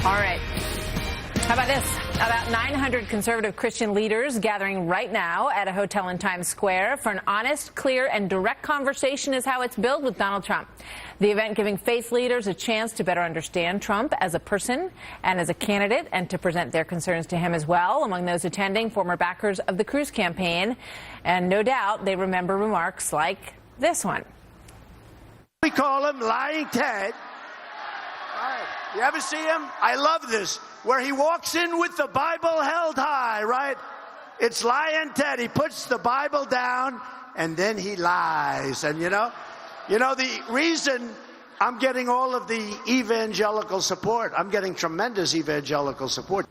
All right. How about this? About 900 conservative Christian leaders gathering right now at a hotel in Times Square for an honest, clear, and direct conversation is how it's billed with Donald Trump. The event giving faith leaders a chance to better understand Trump as a person and as a candidate and to present their concerns to him as well. Among those attending, former backers of the Cruz campaign. And no doubt they remember remarks like this one. We call him Lying Ted. You ever see him? I love this, where he walks in with the Bible held high, right? It's Lying Ted. He puts the Bible down and then he lies. And you know the reason I'm getting all of the evangelical support, I'm getting tremendous evangelical support.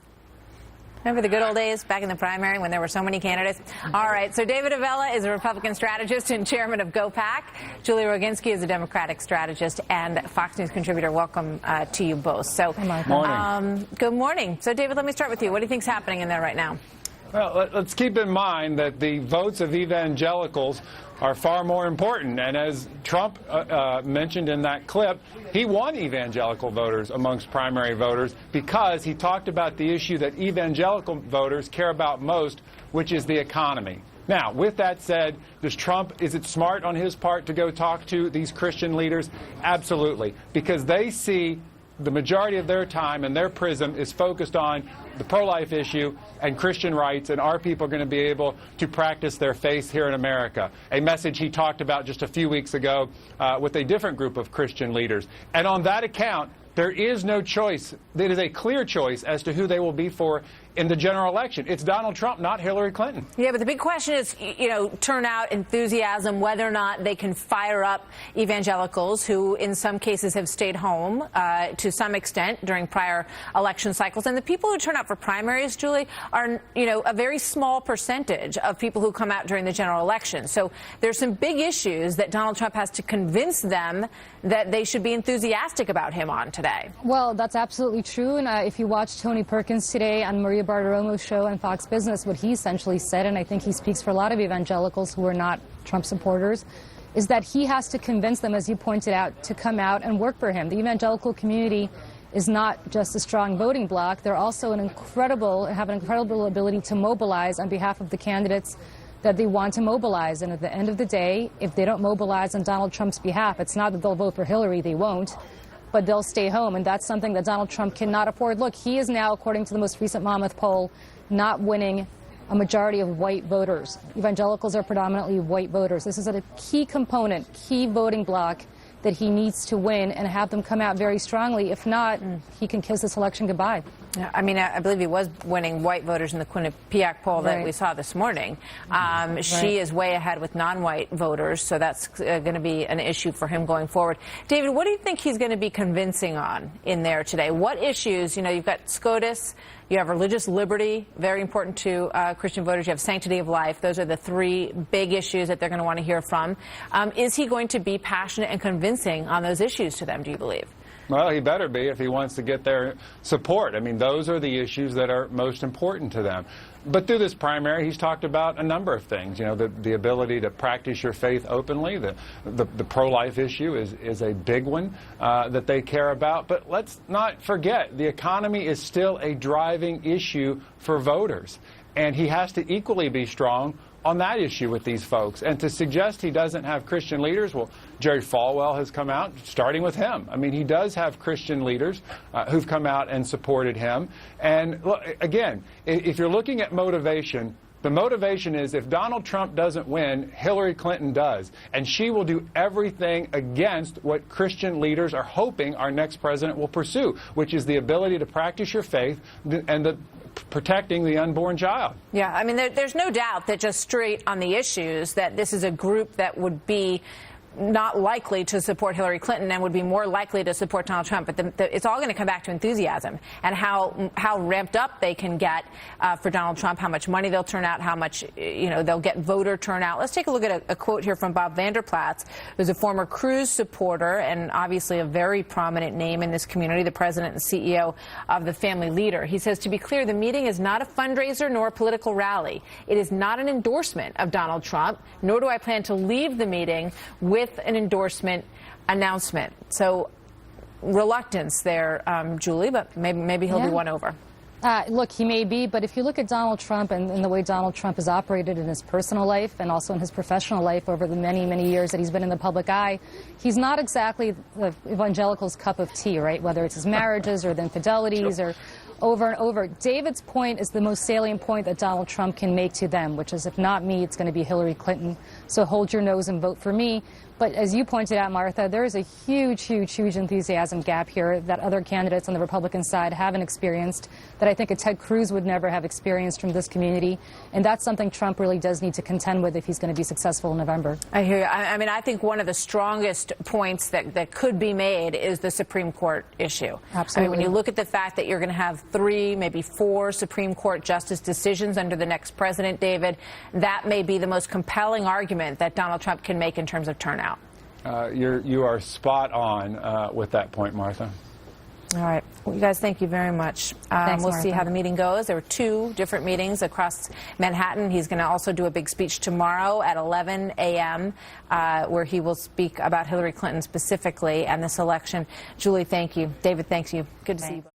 Remember the good old days back in the primary when there were so many candidates? All right, so David Avella is a Republican strategist and chairman of GoPac. Julie Roginsky is a Democratic strategist and Fox News contributor. Welcome to you both. So, good morning. So, David, let me start with you. What do you think is happening in there right now? Well, let's keep in mind that the votes of evangelicals are far more important. And as Trump mentioned in that clip, he won evangelical voters amongst primary voters because he talked about the issue that evangelical voters care about most, which is the economy. Now, with that said, is it smart on his part to go talk to these Christian leaders? Absolutely, because they see the majority of their time and their prism is focused on the pro-life issue and Christian rights, and are people going to be able to practice their faith here in America? A message he talked about just a few weeks ago with a different group of Christian leaders. And on that account, there is no choice. It is a clear choice as to who they will be for in the general election. It's Donald Trump, not Hillary Clinton. Yeah, but the big question is, turnout, enthusiasm, whether or not they can fire up evangelicals who in some cases have stayed home to some extent during prior election cycles. And the people who turn out for primaries, Julie, are, a very small percentage of people who come out during the general election. So there's some big issues that Donald Trump has to convince them that they should be enthusiastic about him on today. Well, that's absolutely true. And if you watch Tony Perkins today on Maria Bartiromo's show on Fox Business, what he essentially said, and I think he speaks for a lot of evangelicals who are not Trump supporters, is that he has to convince them, as you pointed out, to come out and work for him. The evangelical community is not just a strong voting bloc. They're also have an incredible ability to mobilize on behalf of the candidates that they want to mobilize. And at the end of the day, if they don't mobilize on Donald Trump's behalf, it's not that they'll vote for Hillary, they won't, but they'll stay home, and that's something that Donald Trump cannot afford. Look, he is now, according to the most recent Monmouth poll, not winning a majority of white voters. Evangelicals are predominantly white voters. This is a key component, key voting bloc that he needs to win and have them come out very strongly. If not, he can kiss this election goodbye. Yeah, I mean, I believe he was winning white voters in the Quinnipiac poll that we saw this morning. She is way ahead with non-white voters, so that's going to be an issue for him going forward. David, what do you think he's going to be convincing on in there today? What issues? You've got SCOTUS, you have religious liberty, very important to Christian voters. You have sanctity of life. Those are the three big issues that they're going to want to hear from. Is he going to be passionate and convincing on those issues to them, do you believe? Well, he better be if he wants to get their support. I mean, those are the issues that are most important to them. But through this primary, he's talked about a number of things. The ability to practice your faith openly. The pro-life issue is a big one that they care about. But let's not forget, the economy is still a driving issue for voters. And he has to equally be strong on that issue with these folks. And to suggest he doesn't have Christian leaders, well, Jerry Falwell has come out, starting with him. I mean, he does have Christian leaders who've come out and supported him. And look, again, if you're looking at motivation, the motivation is if Donald Trump doesn't win, Hillary Clinton does. And she will do everything against what Christian leaders are hoping our next president will pursue, which is the ability to practice your faith and protecting the unborn child. Yeah, I mean, there's no doubt that just straight on the issues that this is a group that would be not likely to support Hillary Clinton and would be more likely to support Donald Trump. But it's all going to come back to enthusiasm and how ramped up they can get for Donald Trump, how much money they'll turn out, how much they'll get voter turnout. Let's take a look at a quote here from Bob Vanderplaats, who's a former Cruz supporter and obviously a very prominent name in this community, the president and CEO of the Family Leader. He says, to be clear, the meeting is not a fundraiser nor a political rally. It is not an endorsement of Donald Trump, nor do I plan to leave the meeting with an endorsement announcement. So reluctance there, Julie, but maybe he'll be won over. Look, he may be, but if you look at Donald Trump and the way Donald Trump has operated in his personal life and also in his professional life over the many, many years that he's been in the public eye, he's not exactly the evangelicals' cup of tea, right? Whether it's his marriages or the infidelities or over and over. David's point is the most salient point that Donald Trump can make to them, which is, if not me, it's going to be Hillary Clinton. So hold your nose and vote for me. But as you pointed out, Martha, there is a huge, huge, huge enthusiasm gap here that other candidates on the Republican side haven't experienced, that I think a Ted Cruz would never have experienced from this community. And that's something Trump really does need to contend with if he's going to be successful in November. I hear you. I mean, I think one of the strongest points that could be made is the Supreme Court issue. Absolutely. I mean, when you look at the fact that you're going to have 3, maybe 4 Supreme Court justice decisions under the next president, David, that may be the most compelling argument that Donald Trump can make in terms of turnout. You are spot on with that point, Martha. All right. Well, you guys, thank you very much. Thanks, we'll Martha. see how the meeting goes. There were 2 different meetings across Manhattan. He's going to also do a big speech tomorrow at 11 a.m. Where he will speak about Hillary Clinton specifically and this election. Julie, thank you. David, thanks you. Good to see you both.